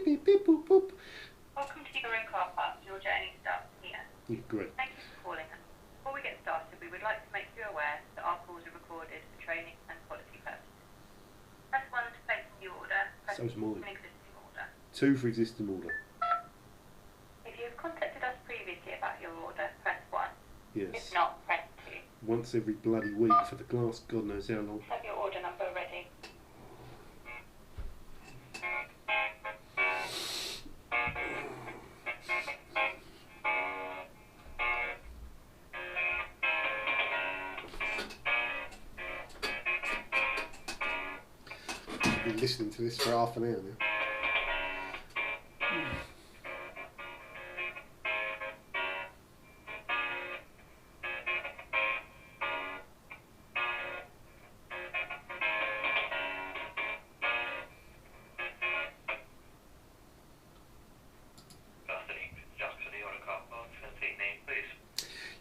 beep, beep, boop, boop. Welcome to your own car park. Your journey starts here. Great. Thank you for calling us. Before we get started, we would like to make you aware that our calls are recorded for training and quality purposes. Press 1 to place the order. Press 2 So's mine. for an existing order. 2 for existing order. If you have contacted us previously about your order, press 1. Yes. If not, press 2. Once every bloody week for the last God knows how long. Have your order number ready. I've been listening to this for half an hour now.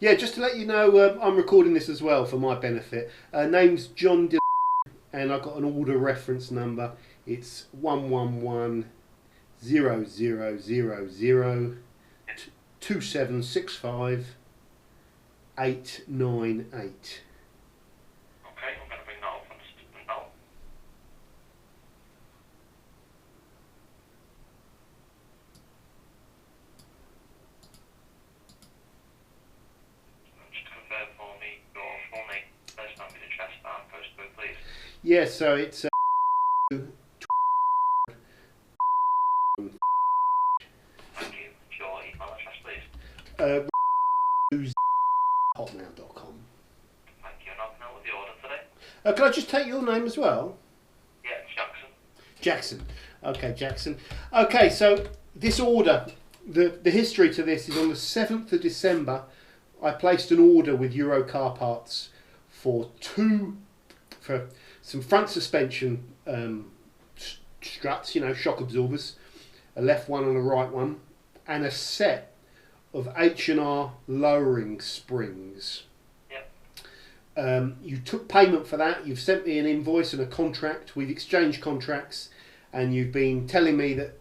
Yeah, just to let you know, I'm recording this as well for my benefit. Name's John D, and I've got an order reference number. It's 11100002765 898. Okay, I'm going to bring that up on the system now. Just confirm for me your full name, first name, address, and postcode, please. Yeah, so it's Thank you. Your email address, please. hotmail.com. Thank you. And I'll know with the order today. Can I just take your name as well? Yeah, it's Jackson. Jackson. Okay, Jackson. Okay, so this order, the history to this is on the 7th of December, I placed an order with Euro Car Parts for some front suspension struts, you know, shock absorbers, a left one and a right one, and a set of H&R lowering springs. Yep. You took payment for that. You've sent me an invoice and a contract. We've exchanged contracts, and you've been telling me that,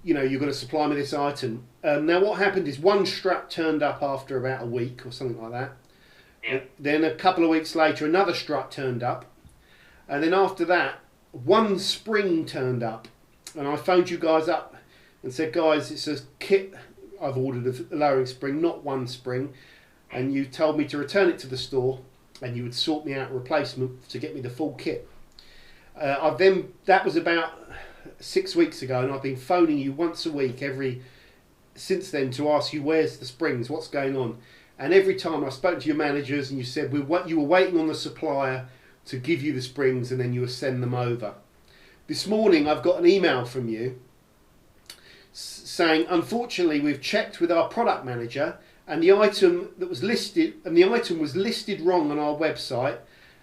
you know, you're going to supply me this item. Now what happened is one strut turned up after about a week or something like that. Yep. Then a couple of weeks later another strut turned up, and then after that one spring turned up, and I phoned you guys up and said, guys, it's a kit I've ordered of a lowering spring, not one spring, and you told me to return it to the store and you would sort me out a replacement to get me the full kit. That was about 6 weeks ago, and I've been phoning you once a week since then to ask you where's the springs, what's going on. And every time I spoke to your managers and you said you were waiting on the supplier to give you the springs and then you would send them over. This morning I've got an email from you saying, unfortunately we've checked with our product manager and the item was listed wrong on our website,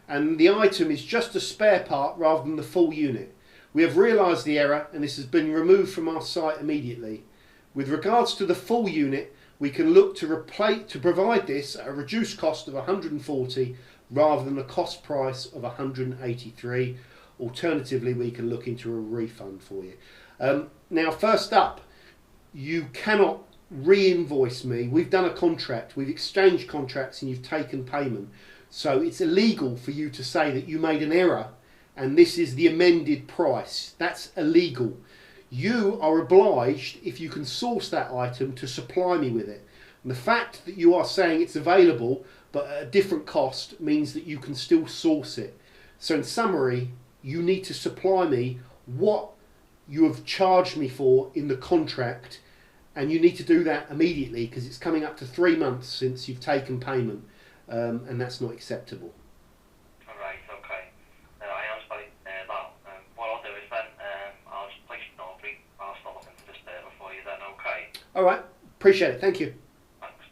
and the item is just a spare part rather than the full unit. We have realised the error and this has been removed from our site immediately. With regards to the full unit, we can look to provide this at a reduced cost of 140 rather than a cost price of 183. Alternatively, we can look into a refund for you. Now, first up, you cannot re-invoice me. We've done a contract, we've exchanged contracts, and you've taken payment. So it's illegal for you to say that you made an error and this is the amended price. That's illegal. You are obliged, if you can source that item, to supply me with it. And the fact that you are saying it's available but at a different cost means that you can still source it. So in summary, you need to supply me what you have charged me for in the contract, and you need to do that immediately because it's coming up to 3 months since you've taken payment, and that's not acceptable. Alright, okay. I am sorry that. What I'll do is then, I'll just place an order. I'll start looking for this data for you then, okay? Alright, appreciate it, thank you. Thanks.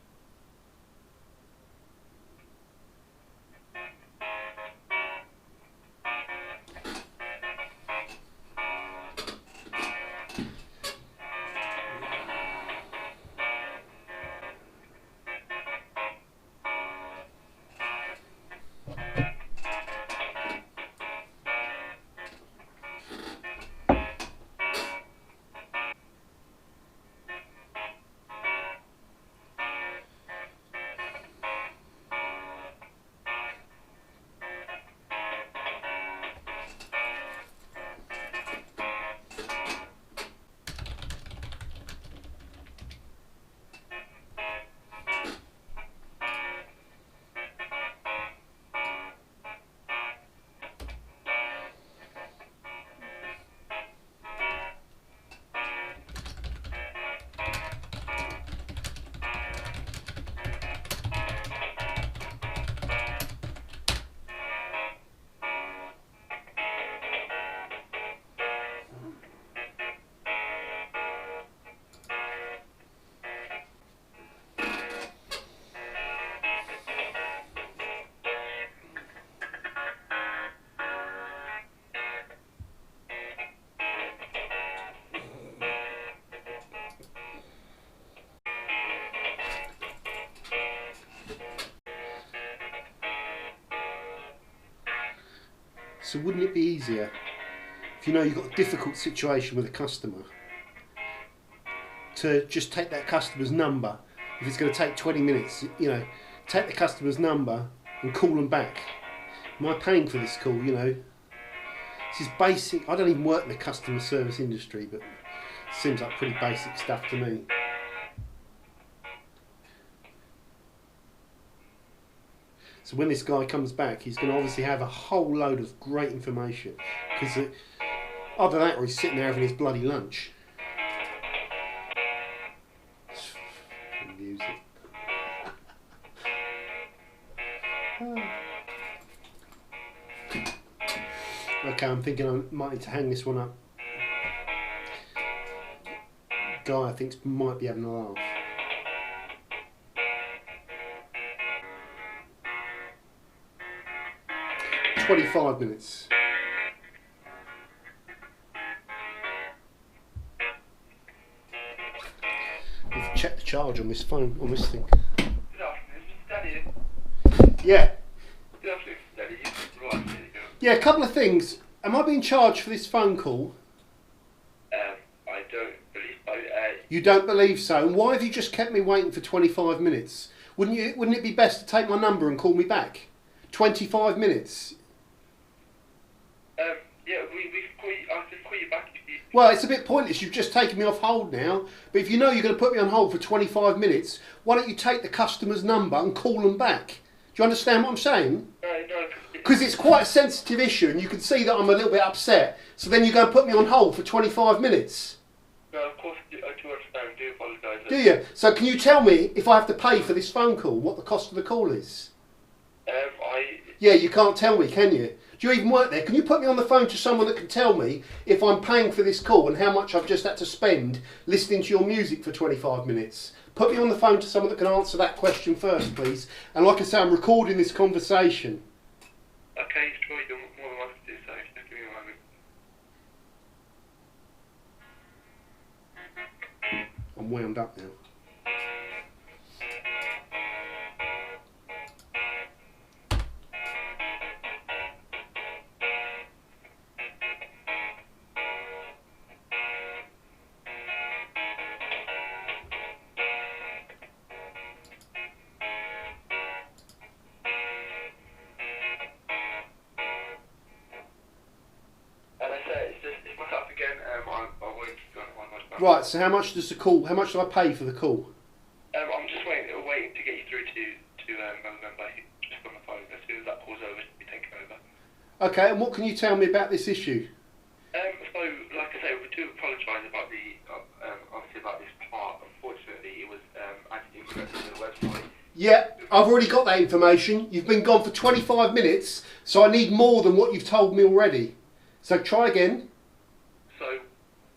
So wouldn't it be easier if you know you've got a difficult situation with a customer to just take that customer's number? If it's going to take 20 minutes, you know, take the customer's number and call them back. Am I paying for this call, you know? This is basic. I don't even work in the customer service industry, but it seems like pretty basic stuff to me. So when this guy comes back, he's going to obviously have a whole load of great information. Because either that or he's sitting there having his bloody lunch. Music. Okay, I'm thinking I might need to hang this one up. Guy I think might be having a laugh. "25 minutes. We've checked the charge on this phone, on this thing. Good afternoon, Daddy. Yeah. Good afternoon, Daddy. Right, here you go. Yeah, a couple of things. Am I being charged for this phone call? I don't believe so. You don't believe so? And why have you just kept me waiting for 25 minutes? Wouldn't it be best to take my number and call me back? 25 minutes? Yeah, I can call you back if you... Well, it's a bit pointless. You've just taken me off hold now. But if you know you're going to put me on hold for 25 minutes, why don't you take the customer's number and call them back? Do you understand what I'm saying? No. Because it's quite a sensitive issue and you can see that I'm a little bit upset. So then you're going to put me on hold for 25 minutes. No, of course, I do understand. I do apologise. Do you? So can you tell me if I have to pay for this phone call, what the cost of the call is? Yeah, you can't tell me, can you? Do you even work there? Can you put me on the phone to someone that can tell me if I'm paying for this call and how much I've just had to spend listening to your music for 25 minutes? Put me on the phone to someone that can answer that question first, please. And like I say, I'm recording this conversation. Okay, sure, you're more than welcome to do so. Just give me a moment. I'm wound up now. Right, so how much does the call? How much do I pay for the call? I'm just waiting to get you through to a member just on the phone. As soon as that call's over, it'll be taken over. Okay, and what can you tell me about this issue? So, like I say, we do apologise about obviously about this part. Unfortunately, it was actually incorrect on the website. Yeah, I've already got that information. You've been gone for 25 minutes, so I need more than what you've told me already. So try again. So,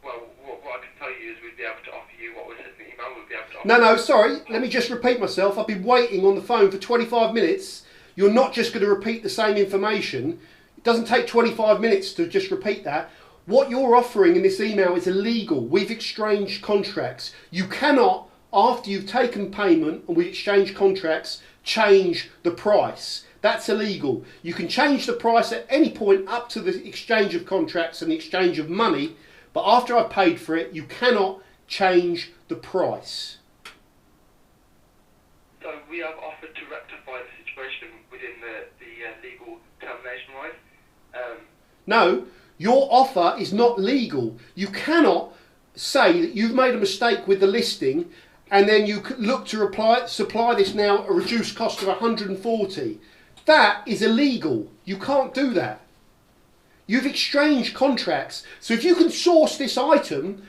well, what I can tell you is we'd be able to offer you what was in the email. We'd be able to offer No, sorry. Let me just repeat myself. I've been waiting on the phone for 25 minutes. You're not just going to repeat the same information. It doesn't take 25 minutes to just repeat that. What you're offering in this email is illegal. We've exchanged contracts. You cannot, after you've taken payment and we exchange contracts, change the price. That's illegal. You can change the price at any point up to the exchange of contracts and the exchange of money, but after I've paid for it, you cannot change the price. So we have offered to rectify the situation within the legal termination rights. No, your offer is not legal. You cannot say that you've made a mistake with the listing and then you look to supply this now at a reduced cost of 140. That is illegal. You can't do that. You've exchanged contracts. So if you can source this item,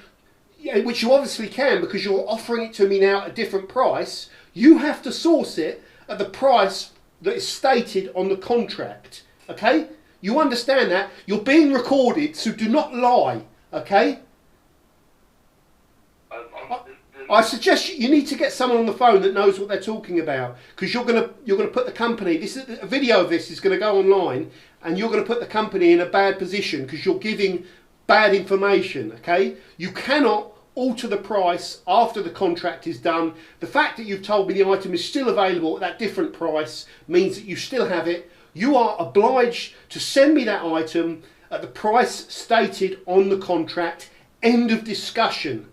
which you obviously can because you're offering it to me now at a different price, you have to source it at the price that is stated on the contract. Okay? You understand that? You're being recorded, so do not lie. Okay? I suggest you need to get someone on the phone that knows what they're talking about, because you're gonna put the company. A video of this is going to go online, and you're going to put the company in a bad position because you're giving bad information. Okay? You cannot alter the price after the contract is done. The fact that you've told me the item is still available at that different price means that you still have it. You are obliged to send me that item at the price stated on the contract. End of discussion.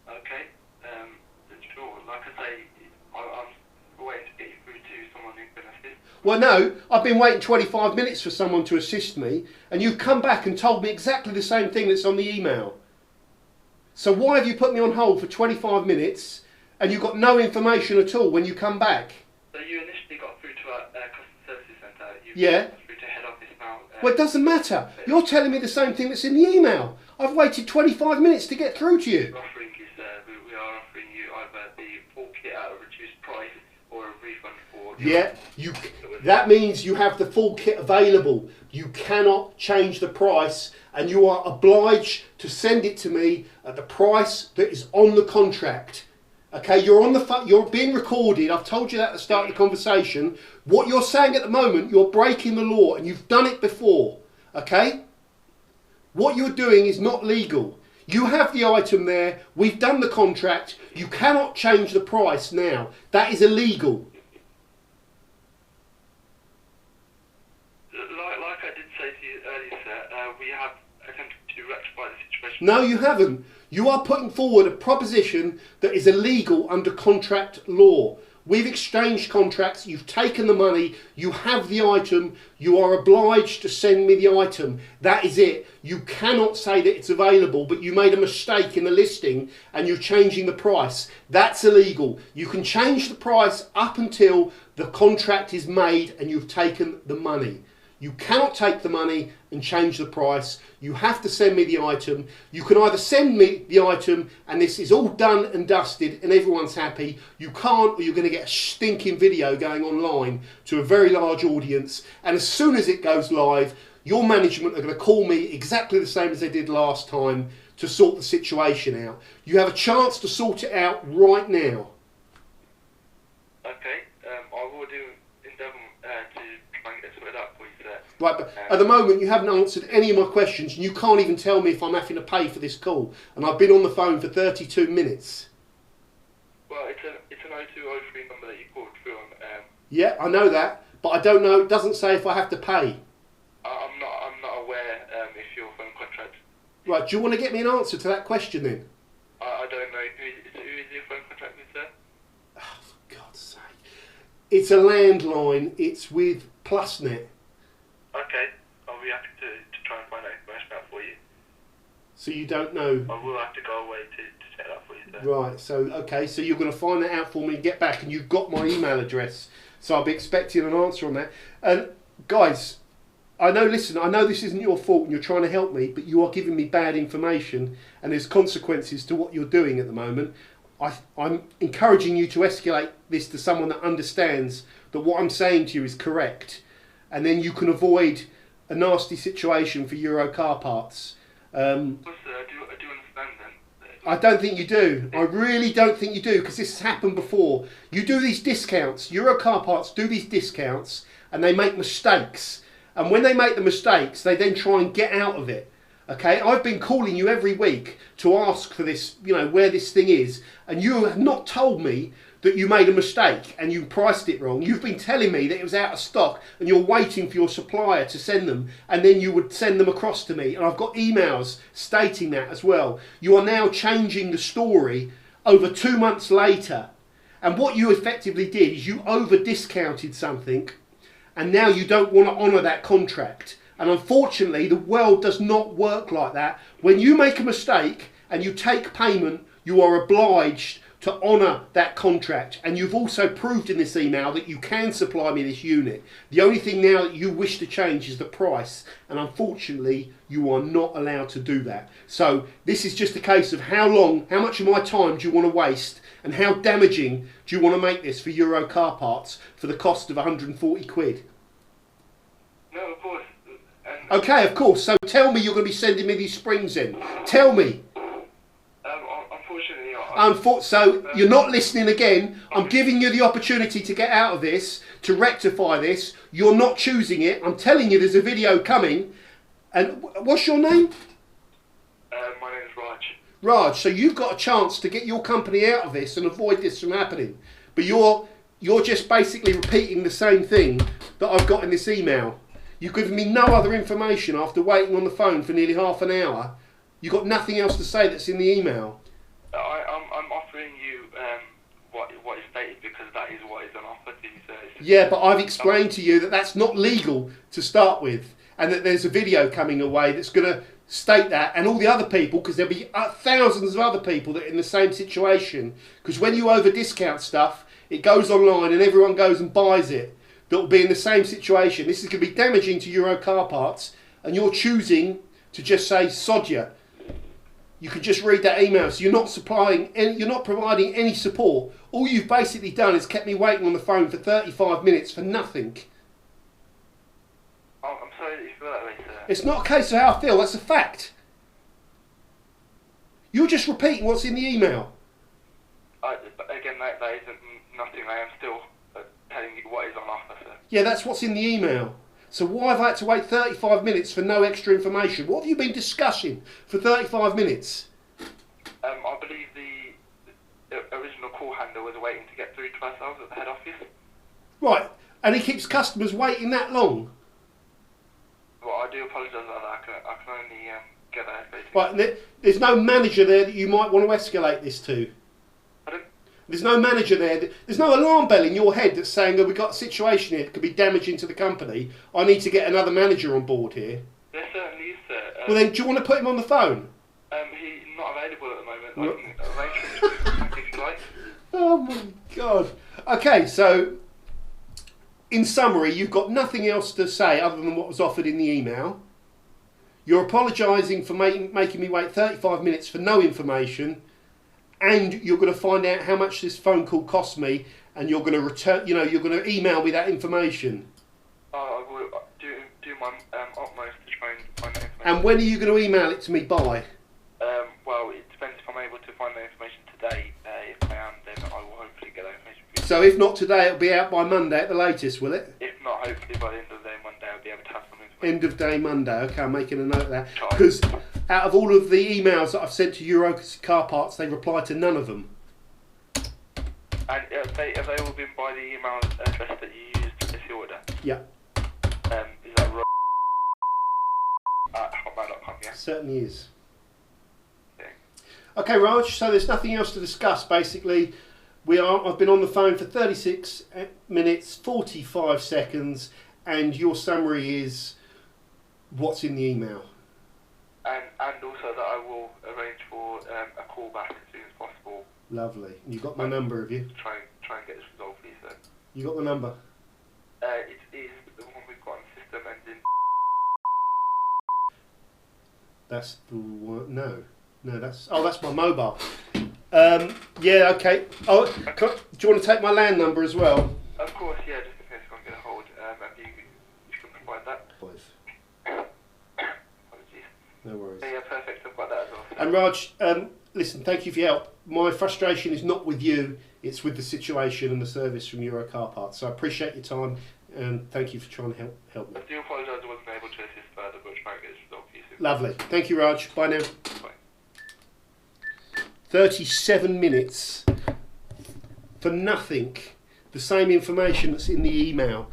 Okay. Sure. Like I say, I'm waiting to get you through to someone who can assist. Well, no, I've been waiting 25 minutes for someone to assist me, and you've come back and told me exactly the same thing that's on the email. So why have you put me on hold for 25 minutes and you've got no information at all when you come back? So you initially got through to our customer services centre. Yeah. Got through to head office now. Well, it doesn't matter. You're telling me the same thing that's in the email. I've waited 25 minutes to get through to you. Offering you, sir, we are offering you either the full kit at a reduced price or a refund for. Yeah, that means you have the full kit available. You cannot change the price, and you are obliged to send it to me at the price that is on the contract. Okay, you're being recorded. I've told you that at the start of the conversation. What you're saying at the moment, you're breaking the law, and you've done it before. Okay? What you're doing is not legal. You have the item there. We've done the contract. You cannot change the price now. That is illegal. Like I did say to you earlier, sir, we have attempted to rectify the situation. No, you haven't. You are putting forward a proposition that is illegal under contract law. We've exchanged contracts, you've taken the money, you have the item, you are obliged to send me the item. That is it. You cannot say that it's available, but you made a mistake in the listing and you're changing the price. That's illegal. You can change the price up until the contract is made and you've taken the money. You cannot take the money and change the price. You have to send me the item. You can either send me the item and this is all done and dusted and everyone's happy. You can't, or you're going to get a stinking video going online to a very large audience. And as soon as it goes live, your management are going to call me exactly the same as they did last time to sort the situation out. You have a chance to sort it out right now. Okay, I will do endeavour to try and get sorted out for you, sir. Right, but at the moment you haven't answered any of my questions and you can't even tell me if I'm having to pay for this call. And I've been on the phone for 32 minutes. Well, it's an 0203 number that you called through on. Yeah, I know that, but I don't know, it doesn't say if I have to pay. I'm not aware if your phone contract. Right, do you want to get me an answer to that question then? I don't know. Who is your phone contract with, sir? Oh, for God's sake. It's a landline, it's with PlusNet. Okay, I'll be happy to try and find that information out for you. So you don't know? I will have to go away to check that for you, sir. Right, so, okay, so you're going to find that out for me and get back, and you've got my email address. So I'll be expecting an answer on that. And guys, I know, listen, I know this isn't your fault and you're trying to help me, but you are giving me bad information and there's consequences to what you're doing at the moment. I'm encouraging you to escalate this to someone that understands that what I'm saying to you is correct. And then you can avoid a nasty situation for Euro car parts. Of course, sir, I do understand then. I don't think you do. I really don't think you do, because this has happened before. You do these discounts. Euro car parts do these discounts and they make mistakes. And when they make the mistakes, they then try and get out of it. Okay, I've been calling you every week to ask for this, you know, where this thing is, and you have not told me that you made a mistake and you priced it wrong. You've been telling me that it was out of stock and you're waiting for your supplier to send them, and then you would send them across to me. And I've got emails stating that as well. You are now changing the story over 2 months later. And what you effectively did is you over discounted something, and now you don't want to honour that contract. And unfortunately, the world does not work like that. When you make a mistake and you take payment, you are obliged to honour that contract. And you've also proved in this email that you can supply me this unit. The only thing now that you wish to change is the price. And unfortunately, you are not allowed to do that. So this is just a case of how much of my time do you want to waste? And how damaging do you want to make this for Euro car parts for the cost of 140 quid? No, of course. Okay, of course. So tell me you're going to be sending me these springs in. Tell me. Unfortunately, so you're not listening again. I'm giving you the opportunity to get out of this, to rectify this. You're not choosing it. I'm telling you there's a video coming. And what's your name? My name is Raj. Raj, so you've got a chance to get your company out of this and avoid this from happening. But you're You're just basically repeating the same thing that I've got in this email. You've given me no other information after waiting on the phone for nearly half an hour. You've got nothing else to say that's in the email. I'm offering you what is stated because that is what is on offer to you, sir. Yeah, but I've explained to you that that's not legal to start with, and that there's a video coming away that's going to state that, and all the other people, because there'll be thousands of other people that are in the same situation. Because when you over discount stuff, it goes online and everyone goes and buys it. That will be in the same situation. This is going to be damaging to Euro car parts, and you're choosing to just say sod ya. You can just read that email. So you're not you're not providing any support. All you've basically done is kept me waiting on the phone for 35 minutes for nothing. Oh, I'm sorry that you feel that way, sir. It's not a case of how I feel. That's a fact. You're just repeating what's in the email. Again, that isn't nothing. I am still telling you what is on offer, sir. Yeah, that's what's in the email. So why have I had to wait 35 minutes for no extra information? What have you been discussing for 35 minutes? I believe the original call handler was waiting to get through to ourselves at the head office. Right, and he keeps customers waiting that long? Well, I do apologise about that. I can only get that basically. Right, there's no manager there that you might want to escalate this to? Pardon? There's no manager there. There's no alarm bell in your head that's saying that we've got a situation here that could be damaging to the company. I need to get another manager on board here. There certainly is, sir. Well then, do you want to put him on the phone? He's not available at the moment. I can arrange for him to come back if you like. Oh my God. Okay, so in summary, you've got nothing else to say other than what was offered in the email. You're apologising for making me wait 35 minutes for no information, and you're going to find out how much this phone call cost me, and you're going to return. You're going to email me that information. I will do my utmost to try and find that information. And when are you going to email it to me by? Well, it depends if I'm able to find that information today. If I am, then I will hopefully get that information for you. So if not today, it'll be out by Monday at the latest, will it? If not, hopefully by the end of the day, Monday, I'll be able to have some information. End of day Monday. Okay, I'm making a note of that. Because out of all of the emails that I've sent to Euro car parts, they reply to none of them. And have they all been by the email address that you used to place the order? Yeah. Is that right? At hotmail.com, yeah? Certainly is. Okay. Okay, Raj, so there's nothing else to discuss, basically. I've been on the phone for 36 minutes, 45 seconds, and your summary is what's in the email. And also that I will arrange for a call back as soon as possible. Lovely. You got my number, have you? Try and get this resolved, please, sir. You got the number? It is the one we've got on the system, ends in... That's the one. No, that's my mobile. Yeah, okay. Oh, do you want to take my land number as well? Of course, yeah, just in case I can't get a hold. You can provide that. Apologies. No worries. Yeah, perfect. I've got that as well. And Raj, listen, thank you for your help. My frustration is not with you, it's with the situation and the service from Euro Car Parts. So I appreciate your time and thank you for trying to help me. I do apologise I wasn't able to assist further, but try and get this resolved for you soon. Lovely. Thank you, Raj. Bye now. Bye. 37 minutes for nothing. The same information that's in the email.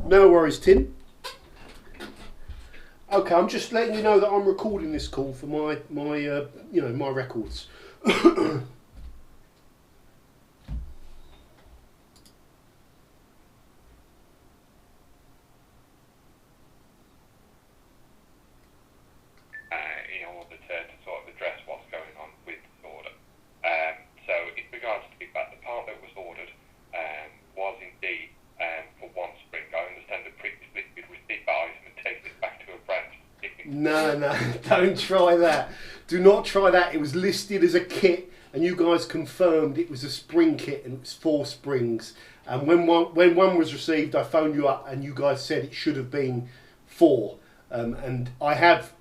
No worries, Tim. Okay, I'm just letting you know that I'm recording this call for my records. In order to sort of address what's going on with the order. So in regards to that, the part that was ordered was indeed for one spring. I understand that previously you'd received that item and taken it back to a branch. No, don't try that. Do not try that. It was listed as a kit and you guys confirmed it was a spring kit and it was 4 springs. And when one was received, I phoned you up and you guys said it should have been 4. And I have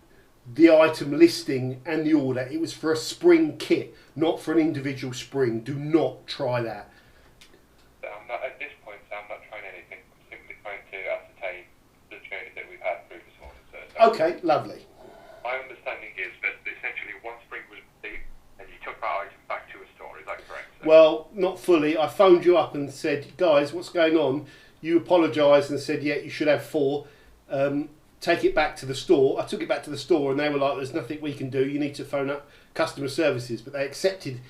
the item listing and the order. It was for a spring kit, not for an individual spring. Do not try that. I'm not, at this point, I'm not trying anything. I'm simply trying to ascertain the journey that we've had through this order, sir. So Okay, lovely. my understanding is that essentially one spring was received sir? Well, not fully. I phoned you up and said, guys, what's going on? You apologised and said, yeah, you should have 4. Take it back to the store. I took it back to the store and they were like, there's nothing we can do. You need to phone up customer services. But they accepted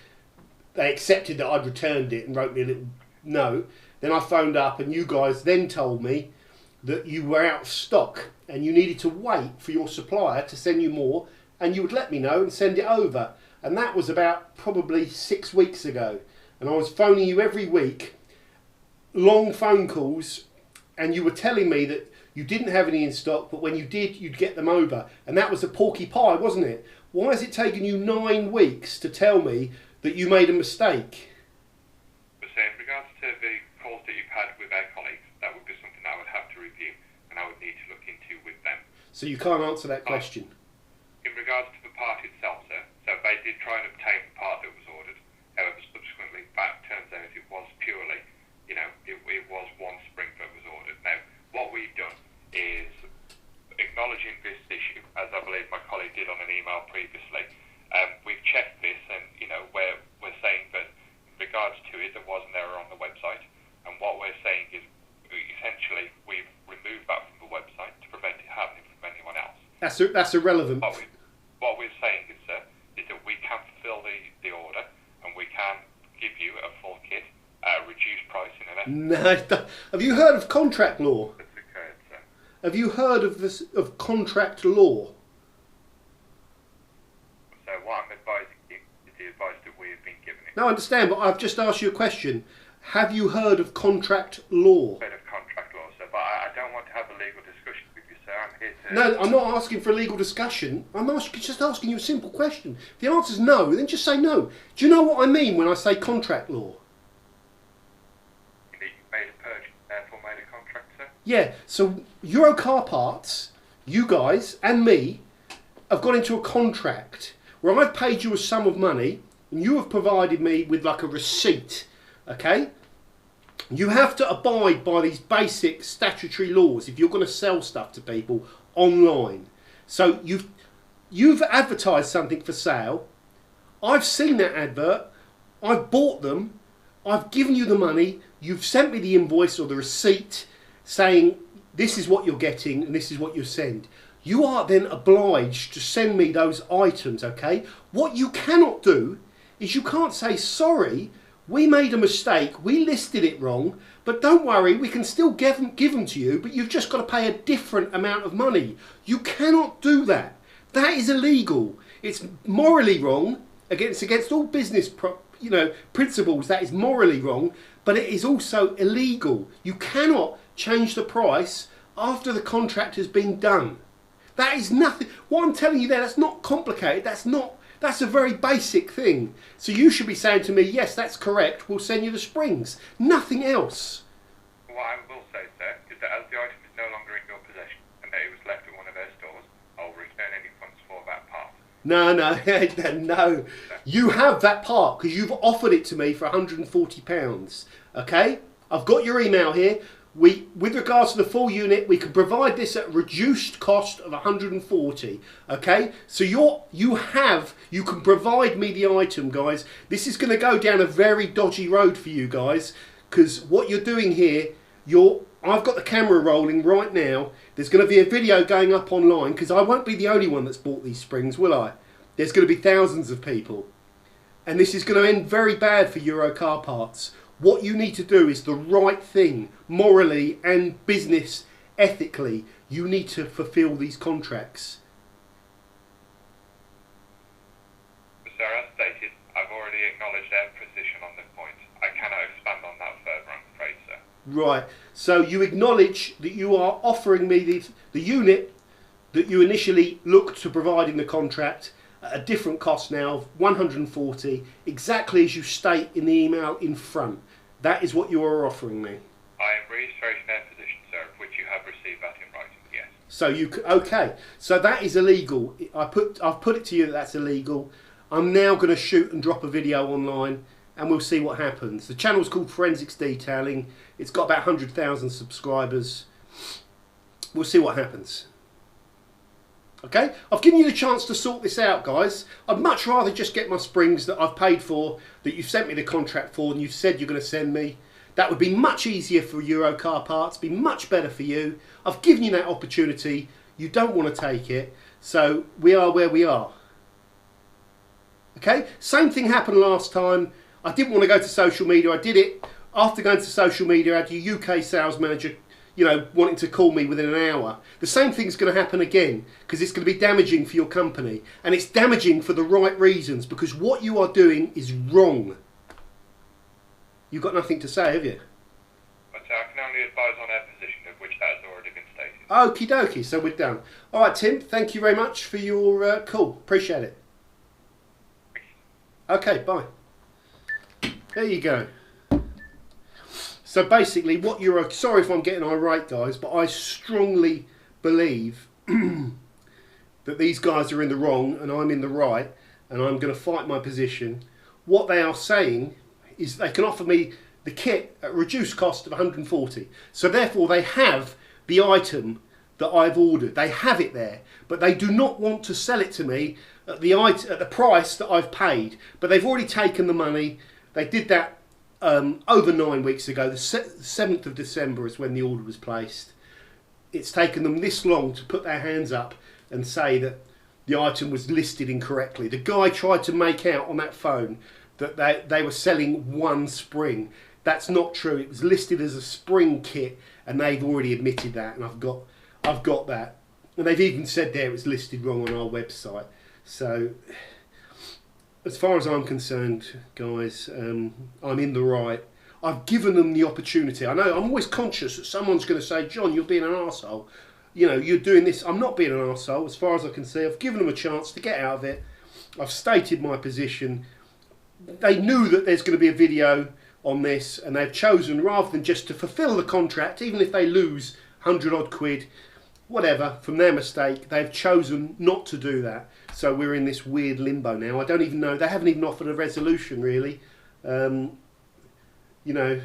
that I'd returned it and wrote me a little note. Then I phoned up and you guys then told me that you were out of stock and you needed to wait for your supplier to send you more, and you would let me know and send it over. And that was about probably 6 weeks ago. And I was phoning you every week, long phone calls, and you were telling me that you didn't have any in stock, but when you did, you'd get them over. And that was a porky pie, wasn't it? Why has it taken you 9 weeks to tell me that you made a mistake? So in regards to the calls that you've had with our colleagues, that would be something I would have to review and I would need to look into with them. So you can't answer that question? In regards to the part itself, sir, so they did try and obtain the part that was ordered. However, subsequently, that turns out it was purely, it was one spring that was ordered. Now, what we've done is, acknowledging this issue, as I believe my colleague did on an email previously, we've checked this and, we're saying that in regards to it, there was an error on the website. And what we're saying is, essentially, we've removed that from the website to prevent it happening from anyone else. That's irrelevant. What we're saying is, sir, is that we can fulfill the order and we can give you a full kit at a reduced price in an essence. No, have you heard of contract law? That's occurred, sir. Have you heard of contract law? So what I'm advising you is the advice that we have been given. No, I understand, but I've just asked you a question. Have you heard of contract law? Bit of contract law, sir, but I don't want to have a legal discussion with you, sir. I'm here to... No, I'm not asking for a legal discussion. I'm just asking you a simple question. If the answer's no, then just say no. Do you know what I mean when I say contract law? You made a purchase, therefore made a contract, sir? Yeah, so Euro Car Parts, you guys and me, have got into a contract where I've paid you a sum of money and you have provided me with like a receipt, okay? You have to abide by these basic statutory laws if you're going to sell stuff to people online. So you've advertised something for sale. I've seen that advert. I've bought them. I've given you the money. You've sent me the invoice or the receipt saying this is what you're getting and this is what you send. You are then obliged to send me those items, okay? What you cannot do is you can't say, sorry, we made a mistake, we listed it wrong, but don't worry, we can still give them to you, but you've just got to pay a different amount of money. You cannot do that. That is illegal. It's morally wrong. It's against all business principles. That is morally wrong, but it is also illegal. You cannot change the price after the contract has been done. That is nothing. What I'm telling you there, that's not complicated. That's a very basic thing. So you should be saying to me, yes, that's correct. We'll send you the springs. Nothing else. What I will say, sir, is that as the item is no longer in your possession and that it was left at one of their stores, I'll return any funds for that part. No, no. You have that part because you've offered it to me for £140. Okay? I've got your email here. With regards to the full unit, we can provide this at a reduced cost of 140. Okay, so you can provide me the item, guys. This is going to go down a very dodgy road for you guys because what you're doing here, I've got the camera rolling right now. There's going to be a video going up online because I won't be the only one that's bought these springs, will I? There's going to be thousands of people, and this is going to end very bad for Euro Car Parts. What you need to do is the right thing, morally and business ethically. You need to fulfil these contracts. Sir, as stated, I've already acknowledged their position on this point. I cannot expand on that further, I'm afraid, sir. Right, so you acknowledge that you are offering me the unit that you initially looked to provide in the contract at a different cost now of 140, exactly as you state in the email in front. That is what you are offering me. I am reiterating their position, sir, of which you have received that in writing, yes. So okay, so that is illegal. I've put it to you that that's illegal. I'm now going to shoot and drop a video online and we'll see what happens. The channel's called Forensics Detailing. It's got about 100,000 subscribers. We'll see what happens. Okay, I've given you the chance to sort this out, guys. I'd much rather just get my springs that I've paid for, that you've sent me the contract for, and you've said you're going to send me. That would be much easier for Euro Car Parts, be much better for you. I've given you that opportunity. You don't want to take it, so we are where we are. Okay, same thing happened last time. I didn't want to go to social media. I did it after going to social media. I had your UK sales manager, you know, wanting to call me within an hour. The same thing's going to happen again, because it's going to be damaging for your company, and it's damaging for the right reasons, because what you are doing is wrong. You've got nothing to say, have you? But I can only advise on our position, of which that has already been stated. Okie dokie, so we're done. All right, Tim, thank you very much for your call. Appreciate it. Okay, bye. There you go. So basically, what you're... Sorry if I'm getting irate, guys, but I strongly believe that these guys are in the wrong and I'm in the right, and I'm going to fight my position. What they are saying is they can offer me the kit at a reduced cost of 140. So therefore, they have the item that I've ordered. They have it there, but they do not want to sell it to me at the price that I've paid. But they've already taken the money. They did that over 9 weeks ago. The 7th of December is when the order was placed. It's taken them this long to put their hands up and say that the item was listed incorrectly. The guy tried to make out on that phone that they were selling one spring. That's not true. It was listed as a spring kit, and they've already admitted that, and I've got that. And they've even said there it was listed wrong on our website. So as far as I'm concerned, guys, I'm in the right. I've given them the opportunity. I know I'm always conscious that someone's going to say, John, you're being an arsehole. You know, you're doing this. I'm not being an arsehole. As far as I can see, I've given them a chance to get out of it. I've stated my position. They knew that there's going to be a video on this, and they've chosen, rather than just to fulfill the contract, even if they lose 100 odd quid, whatever, from their mistake, they've chosen not to do that. So we're in this weird limbo now. I don't even know. They haven't even offered a resolution, really. You know,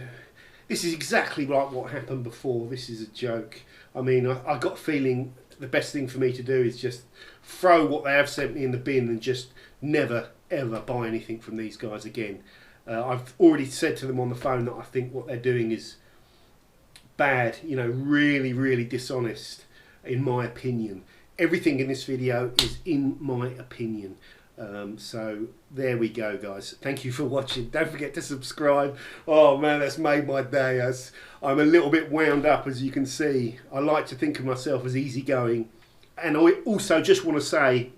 this is exactly like what happened before. This is a joke. I mean, I got a feeling the best thing for me to do is just throw what they have sent me in the bin and just never, ever buy anything from these guys again. I've already said to them on the phone that I think what they're doing is bad, you know, really, really dishonest, in my opinion. Everything in this video is in my opinion. So there we go, guys. Thank you for watching. Don't forget to subscribe. Oh man, that's made my day. I'm a little bit wound up, as you can see. I like to think of myself as easygoing. And I also just want to say,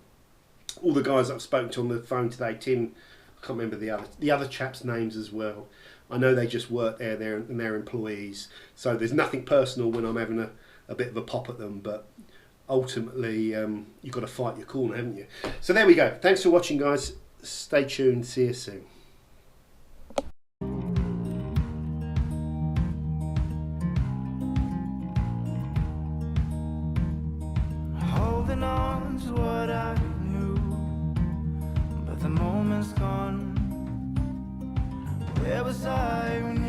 all the guys I've spoken to on the phone today, Tim, I can't remember the other chaps' names as well. I know they just work there and they're employees. So there's nothing personal when I'm having a bit of a pop at them, but ultimately you've got to fight your corner, haven't you? So there we go. Thanks for watching, guys. Stay tuned. See you soon. Holding on to what I knew, but the moment's gone. Where was I when